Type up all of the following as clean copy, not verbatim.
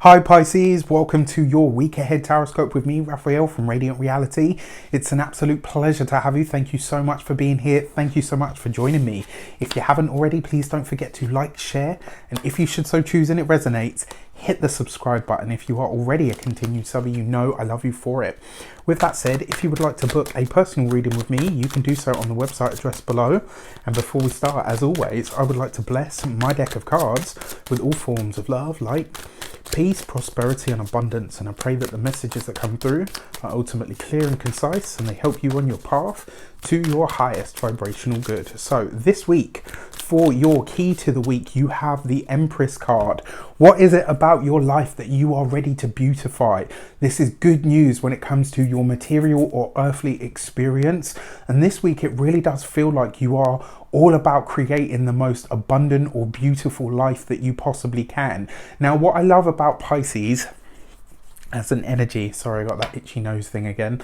Hi Pisces, welcome to your week ahead Taroscope with me, Raphael from Reydiant Reality. It's an absolute pleasure to have you. Thank you so much for being here. Thank you so much for joining me. If you haven't already, please don't forget to like, share, and if you should so choose and it resonates, hit the subscribe button. If you are already a continued subby, you know I love you for it. With that said, if you would like to book a personal reading with me, you can do so on the website address below. And before we start, as always, I would like to bless my deck of cards with all forms of love, light, peace, prosperity and abundance, and I pray that the messages that come through are ultimately clear and concise and they help you on your path to your highest vibrational good. So this week, for your key to the week, you have the Empress card. What is it about your life that you are ready to beautify? This is good news when it comes to your material or earthly experience. And this week, it really does feel like you are all about creating the most abundant or beautiful life that you possibly can. Now, what I love about Pisces as an energy, sorry, I got that itchy nose thing again,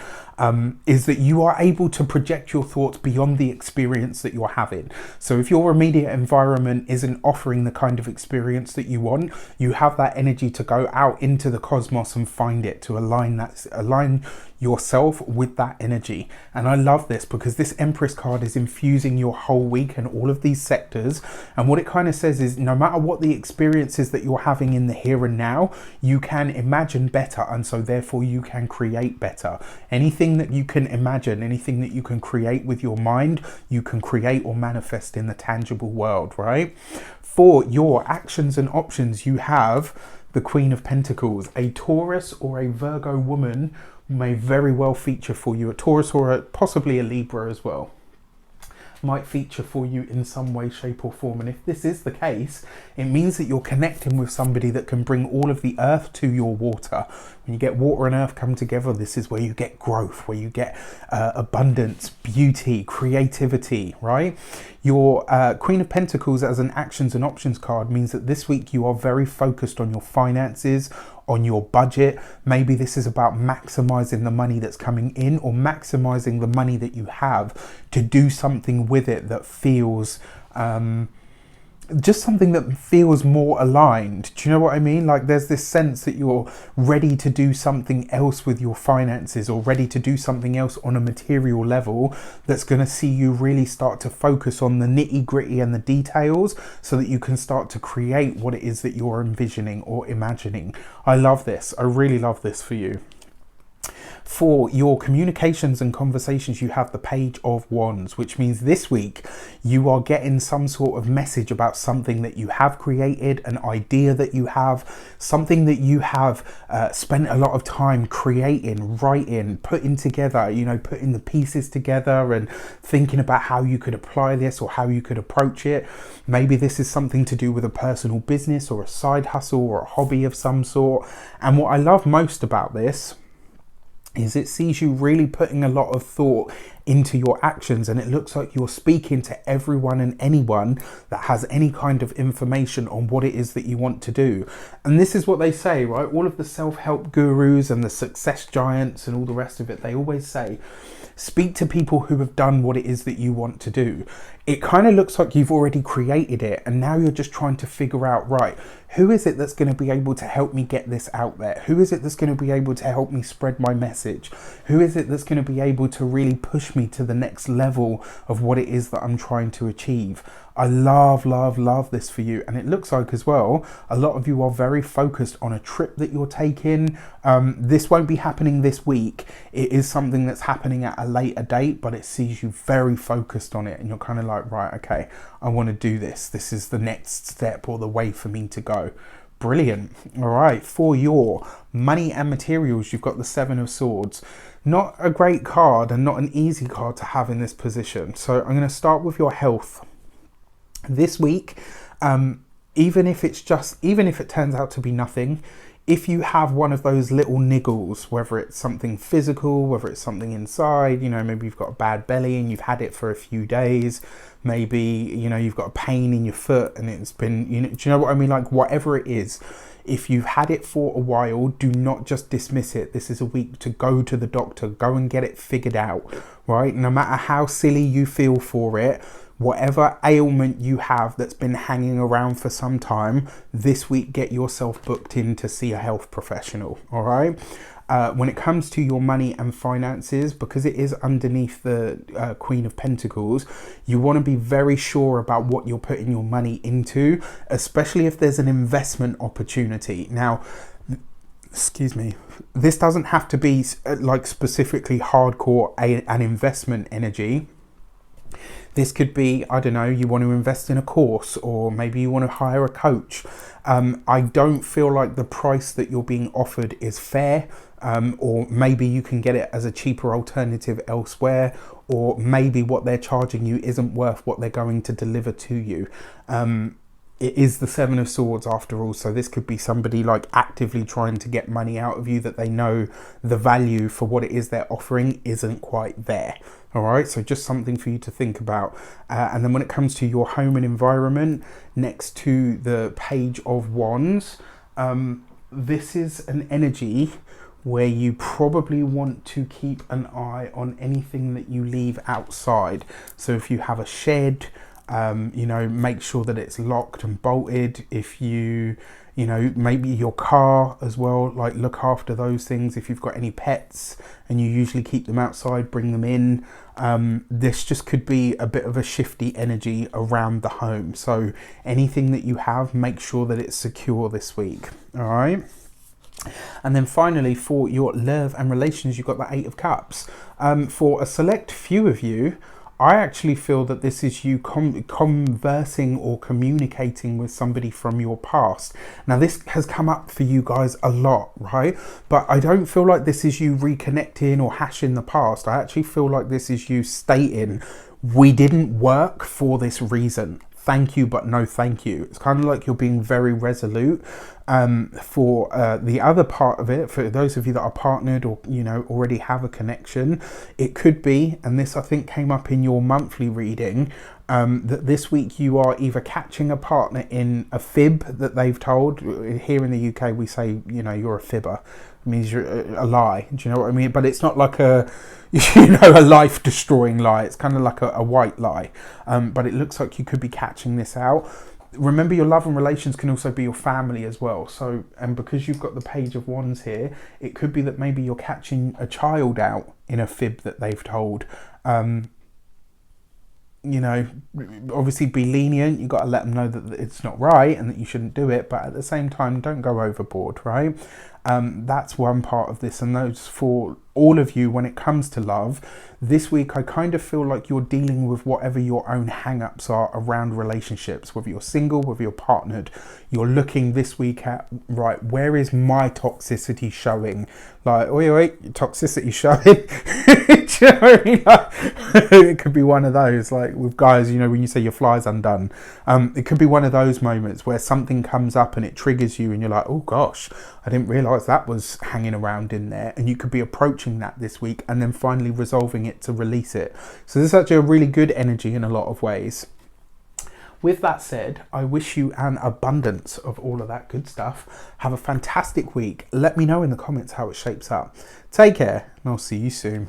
is that you are able to project your thoughts beyond the experience that you're having. So if your immediate environment isn't offering the kind of experience that you want, you have that energy to go out into the cosmos and find it, to align yourself with that energy. And I love this because this Empress card is infusing your whole week and all of these sectors. And what it kind of says is no matter what the experiences that you're having in the here and now, you can imagine better, and so therefore you can create better. Anything that you can imagine, anything that you can create with your mind, you can create or manifest in the tangible world, right? For your actions and options, you have the Queen of Pentacles. A Taurus or a Virgo woman may very well feature for you. A Taurus or possibly a Libra as well might feature for you in some way, shape or form. And if this is the case, it means that you're connecting with somebody that can bring all of the earth to your water. When you get water and earth come together, this is where you get growth, where you get abundance, beauty, creativity, right? Your Queen of Pentacles as an actions and options card means that this week you are very focused on your finances, on your budget. Maybe this is about maximizing the money that's coming in or maximizing the money that you have to do something with it that feels just something that feels more aligned. Do you know what I mean? Like there's this sense that you're ready to do something else with your finances or ready to do something else on a material level that's going to see you really start to focus on the nitty gritty and the details so that you can start to create what it is that you're envisioning or imagining. I love this. I really love this for you. For your communications and conversations, you have the Page of Wands, which means this week you are getting some sort of message about something that you have created, an idea that you have, something that you have spent a lot of time creating, writing, putting together, you know, putting the pieces together and thinking about how you could apply this or how you could approach it. Maybe this is something to do with a personal business or a side hustle or a hobby of some sort. And what I love most about this is it sees you really putting a lot of thought into your actions, and it looks like you're speaking to everyone and anyone that has any kind of information on what it is that you want to do. And this is what they say, right? All of the self-help gurus and the success giants and all the rest of it, they always say, speak to people who have done what it is that you want to do. It kind of looks like you've already created it and now you're just trying to figure out, right, who is it that's going to be able to help me get this out there? Who is it that's going to be able to help me spread my message? Who is it that's going to be able to really push me to the next level of what it is that I'm trying to achieve? I love, love, love this for you. And it looks like as well, a lot of you are very focused on a trip that you're taking. This won't be happening this week. It is something that's happening at a later date, but it sees you very focused on it. And you're kind of like, right, okay, I want to do this. This is the next step or the way for me to go. Brilliant. All right, for your money and materials, you've got the Seven of Swords. Not a great card and not an easy card to have in this position. So I'm going to start with your health. This week, even if it turns out to be nothing, if you have one of those little niggles, whether it's something physical, whether it's something inside, you know, maybe you've got a bad belly and you've had it for a few days, maybe, you know, you've got a pain in your foot and it's been, you know, do you know what I mean? Like whatever it is, if you've had it for a while, do not just dismiss it. This is a week to go to the doctor, go and get it figured out, right? No matter how silly you feel for it, whatever ailment you have that's been hanging around for some time, this week get yourself booked in to see a health professional, all right? When it comes to your money and finances, because it is underneath the Queen of Pentacles, you want to be very sure about what you're putting your money into, especially if there's an investment opportunity. Now, excuse me, this doesn't have to be like specifically hardcore an investment energy. This could be, I don't know, you want to invest in a course, or maybe you want to hire a coach. I don't feel like the price that you're being offered is fair, or maybe you can get it as a cheaper alternative elsewhere, or maybe what they're charging you isn't worth what they're going to deliver to you. It is the Seven of Swords after all, so this could be somebody like actively trying to get money out of you that they know the value for what it is they're offering isn't quite there. All right, so just something for you to think about. And then when it comes to your home and environment, next to the Page of Wands, this is an energy where you probably want to keep an eye on anything that you leave outside. So if you have a shed, make sure that it's locked and bolted. If maybe your car as well, like look after those things. If you've got any pets and you usually keep them outside, bring them in. This just could be a bit of a shifty energy around the home. So anything that you have, make sure that it's secure this week. All right. And then finally, for your love and relations, you've got the Eight of Cups. For a select few of you, I actually feel that this is you conversing or communicating with somebody from your past. Now, this has come up for you guys a lot, right? But I don't feel like this is you reconnecting or hashing the past. I actually feel like this is you stating, we didn't work for this reason. Thank you, but no thank you. It's kind of like you're being very resolute. For the other part of it, for those of you that are partnered or, already have a connection, it could be, and this I think came up in your monthly reading, that this week you are either catching a partner in a fib that they've told. Here in the UK, we say, you're a fibber. It means you're a lie. Do you know what I mean? But it's not like a life-destroying lie. It's kind of like a white lie. But it looks like you could be catching this out. Remember, your love and relations can also be your family as well. So, and because you've got the Page of Wands here, it could be that maybe you're catching a child out in a fib that they've told. Obviously be lenient. You've got to let them know that it's not right and that you shouldn't do it. But at the same time, don't go overboard, right? That's one part of this. And those for all of you, when it comes to love, this week I kind of feel like you're dealing with whatever your own hang-ups are around relationships, whether you're single, whether you're partnered. You're looking this week at, right, where is my toxicity showing? Like, wait, toxicity showing? Do you know what I mean? Like, it could be one of those, like with guys, when you say your fly's undone, it could be one of those moments where something comes up and it triggers you and you're like, oh gosh, I didn't realise that was hanging around in there. And you could be approaching that this week and then finally resolving it to release it. So this is actually a really good energy in a lot of ways. With that said, I wish you an abundance of all of that good stuff. Have a fantastic week. Let me know in the comments how it shapes up. Take care, and I'll see you soon.